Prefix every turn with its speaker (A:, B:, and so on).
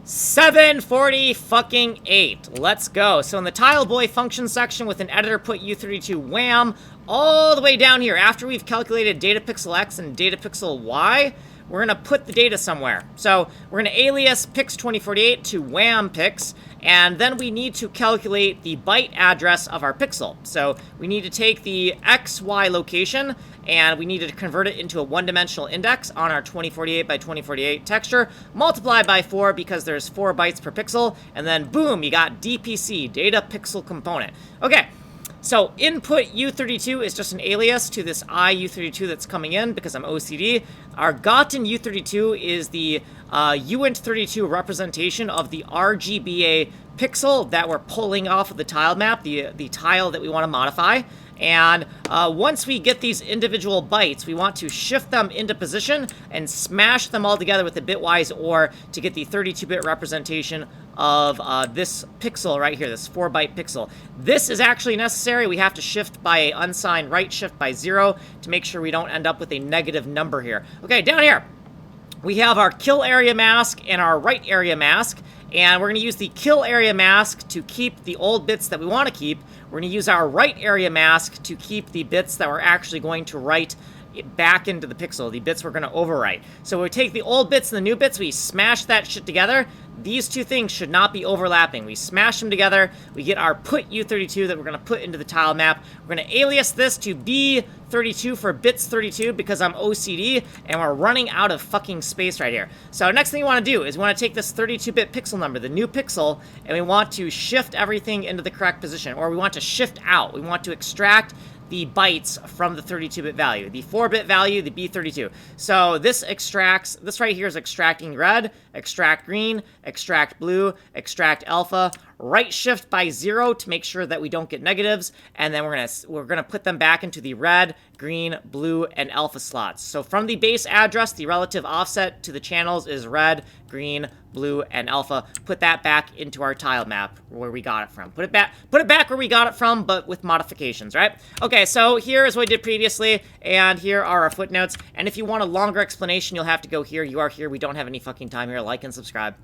A: 740 fucking 8. Let's go. So in the tileboy function section with an editor put U32 wham all the way down here. After we've calculated data pixel X and data pixel Y, we're going to put the data somewhere. So we're going to alias pix2048 to wham pix, and then we need to calculate the byte address of our pixel. So we need to take the XY location, and we need to convert it into a one-dimensional index on our 2048 by 2048 texture, multiply by 4 because there's 4 bytes per pixel, and then boom, you got DPC, data pixel component. Okay. So input U32 is just an alias to this IU32 that's coming in because I'm OCD. Our gotten U32 is the uint32 representation of the RGBA pixel that we're pulling off of the tile map, the tile that we want to modify. And once we get these individual bytes, we want to shift them into position and smash them all together with the bitwise OR to get the 32-bit representation of this pixel right here, this 4-byte pixel. This is actually necessary. We have to shift by an unsigned right shift by 0 to make sure we don't end up with a negative number here. Okay, down here, we have our kill area mask and our right area mask. And we're going to use the kill area mask to keep the old bits that we want to keep. We're going to use our right area mask to keep the bits that we're actually going to write back into the pixel, the bits we're going to overwrite. So we take the old bits and the new bits, we smash that shit together. These two things should not be overlapping. We smash them together, we get our put U32 that we're going to put into the tile map. We're going to alias this to B32 for bits 32 because I'm OCD, and we're running out of fucking space right here. So next thing you want to do is we want to take this 32-bit pixel number, the new pixel, and we want to shift everything into the correct position, or we want to shift out. We want to extract the bytes from the 32-bit value, the 4-bit value, the B32. So this right here is extracting red, extract green, extract blue, extract alpha, right shift by 0 to make sure that we don't get negatives, and then we're gonna put them back into the red, green, blue, and alpha slots. So from the base address, the relative offset to the channels is red, green, blue, and alpha. Put that back into our tile map where we got it from. Put it back where we got it from, but with modifications, right? Okay, so here is what we did previously, and here are our footnotes. And if you want a longer explanation, you'll have to go here. You are here. We don't have any fucking time here. Like and subscribe.